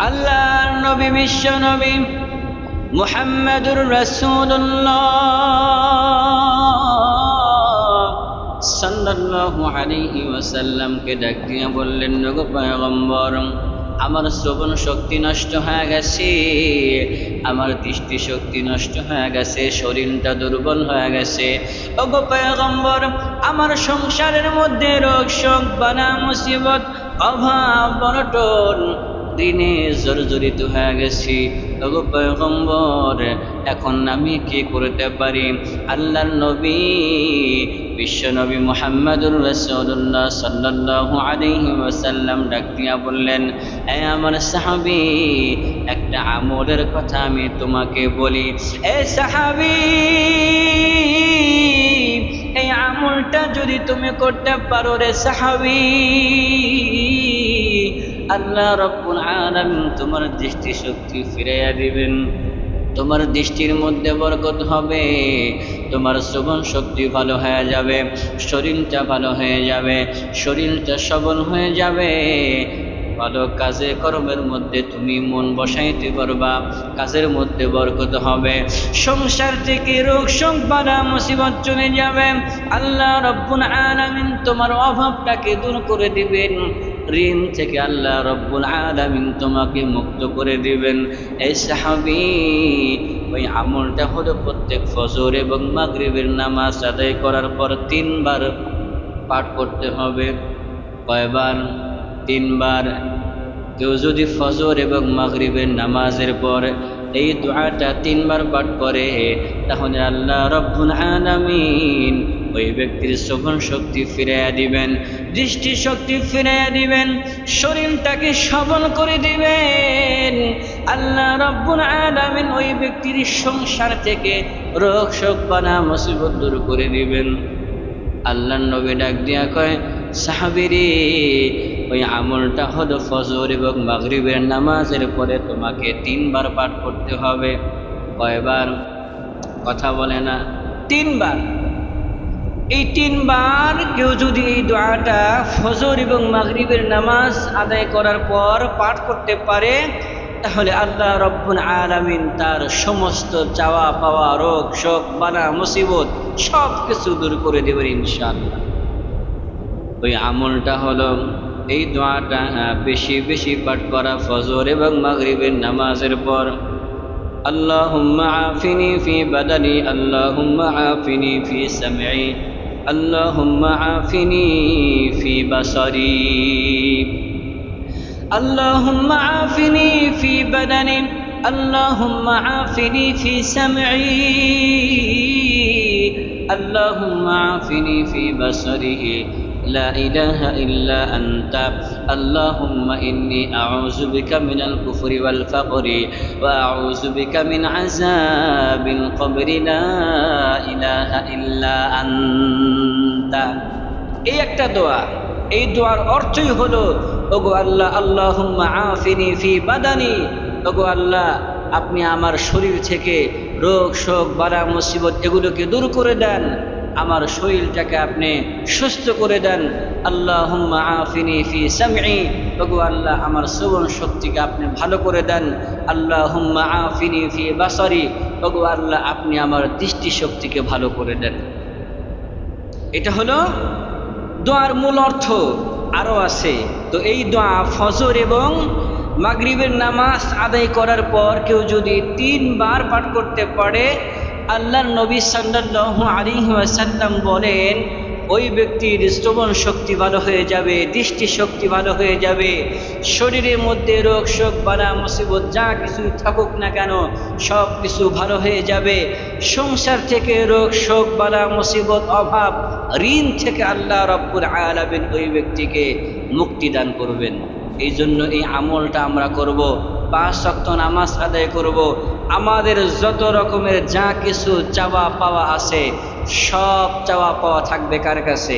আল্লাহর নবী বিশ্ব নবী মুহাম্মাদুর রাসূলুল্লাহ সাল্লাল্লাহু আলাইহি ওয়াসাল্লামকে ডাক দিয়ে বললেন, ওগো পয়গম্বর, আমার শ্রবণ শক্তি নষ্ট হয়ে গেছে, আমার দৃষ্টি শক্তি নষ্ট হয়ে গেছে, শরীরটা দুর্বল হয়ে গেছে। ওগো পয়গম্বর, আমার সংসারের মধ্যে রোগ শোক বালা মুসিবত অভাব অনটন দিনে জর্জরিত হয়ে গেছি। ওগো পয়গম্বর, এখন আমি কি করতে পারি? আল্লাহর নবী বিশ্ব নবী মুহাম্মাদুর রাসূলুল্লাহ সাল্লাল্লাহু আলাইহি ওয়াসাল্লাম ডাক দিয়া বললেন, এ আমার সাহাবী, একটা আমলের কথা আমি তোমাকে বলি। এ সাহাবী, এই আমলটা যদি তুমি করতে পারো রে সাহাবী, আল্লাহ রাব্বুল আলামিন তোমার দৃষ্টি শক্তি ফিরাইয়া দিবেন, তোমার দৃষ্টির মধ্যে বরকত হবে, তোমার শ্রবণ শক্তি ভালো হয়ে যাবে, শরীরটা ভালো হয়ে যাবে, শরীরটা সবল হয়ে যাবে, ভালো কাজে কর্মের মধ্যে তুমি মন বসাইতে পারবা, কাজের মধ্যে বরকত হবে, সংসার থেকে রোগ শোক বালা মুসিবত চলে যাবে, আল্লাহ রাব্বুল আলামিন তোমার অভাবটাকে দূর করে দিবেন, ঋণ থেকে আল্লাহ রাব্বুল আলামিন তোমাকে মুক্ত করে দিবেন। এই সাহাবী, ওই আমলটা হলো প্রত্যেক ফজর এবং মাগরিবের নামাজ আদায় করার পর 3 বার পাঠ করতে হবে। কয়বার? 3 বার। কেউ যদি ফজর এবং মাগরিবের নামাজের পর এই দোয়াটা 3 বার পাঠ করে, তাহলে আল্লাহ রাব্বুল আলামিন ওই ব্যক্তির শ্রবণ শক্তি ফিরাইয়া দিবেন, দৃষ্টি শক্তি ফিরাইয়া দিবেন, শরীরটাকে সবল করে দিবেন। আল্লাহ রাব্বুল আলামিন ওই ব্যক্তির সংসার থেকে রোগ শোক বালা মুসিবত দূর করে দিবেন। আল্লাহর নবী ডাক দিয়া কয়, সাহাবীরে, ওই আমলটা হলো ফজর এবং মাগরিবের নামাজের পরে তোমাকে 3 বার পাঠ করতে হবে। কয়বার? কথা বলে না, 3 বার। এই 3 বার কেউ যদি এই দোয়াটা ফজর এবং মাগরিবের নামাজ আদায় করার পর পাঠ করতে পারে, তাহলে আল্লাহ রাব্বুল আলামিন তার সমস্ত চাওয়া পাওয়া রোগ শোক বালা মুসিবত সব কিছু দূর করে দেবেন ইনশাআল্লাহ। ওই আমলটা হলো এই দোয়াটা বেশি বেশি পাঠ করা ফজর এবং মাগরিবের নামাজের পর। আল্লাহুম্মা আফিনি ফি বাদানি, আল্লাহুম্মা আফিনি ফি সামঈ, আল্লাহুম্মা আফিনি ফি বাসারি, আল্লাহুম্মা আফিনি ফি বাদানি, আল্লাহুম্মা আফিনি ফি সামঈ, আল্লাহুম্মা আফিনি ফি বাসারি, لا إله إلا أنت اللهم إني أعوذ بك من الكفر والفقر وأعوذ بك من عذاب القبر لا إله إلا أنت। এই একটা দোয়া। এই দোয়ার অর্থই হলো, ওগো আল্লাহ, আল্লাহুম্মা আফিনি ফি বাদানি, ওগো আল্লাহ, আপনি আমার শরীর থেকে রোগ শোক বালা মুসিবত এগুলোকে দূর করে দেন, আমার শরীরটাকে আপনি সুস্থ করে দেন। আল্লাহুম্মা আফিনি ফি সামঈ, ওগো আল্লাহ, আমার শ্রবণ শক্তিকে আপনি ভালো করে দেন। আল্লাহুম্মা আফিনি ফি বাসারি, ওগো আল্লাহ, আপনি আমার দৃষ্টি শক্তিকে ভালো করে দেন। এটা হলো দোয়ার মূল অর্থ। আরও আছে। তো এই দোয়া ফজর এবং মাগরিবের নামাজ আদায় করার পর কেউ যদি 3 বার পাঠ করতে পারে, আল্লাহর নবী সাল্লাল্লাহু আলাইহি ওয়াসাল্লাম বলেন, ওই ব্যক্তির শ্রবণ শক্তি ভালো হয়ে যাবে, দৃষ্টি শক্তি ভালো হয়ে যাবে, শরীরের মধ্যে রোগ শোক বালা মুসিবত যা কিছুই থাকুক না কেন সব কিছু ভালো হয়ে যাবে, সংসার থেকে রোগ শোক বালা মুসিবত অভাব ঋণ থেকে আল্লাহ রাব্বুল আলামিন ওই ব্যক্তিকে মুক্তি দান করবেন। এই জন্য এই আমলটা আমরা করব, 5 ওয়াক্ত নামাজ আদায় করব, আমাদের যত রকমের যা কিছু চাওয়া পাওয়া আছে সব চাওয়া পাওয়া থাকবে কার কাছে?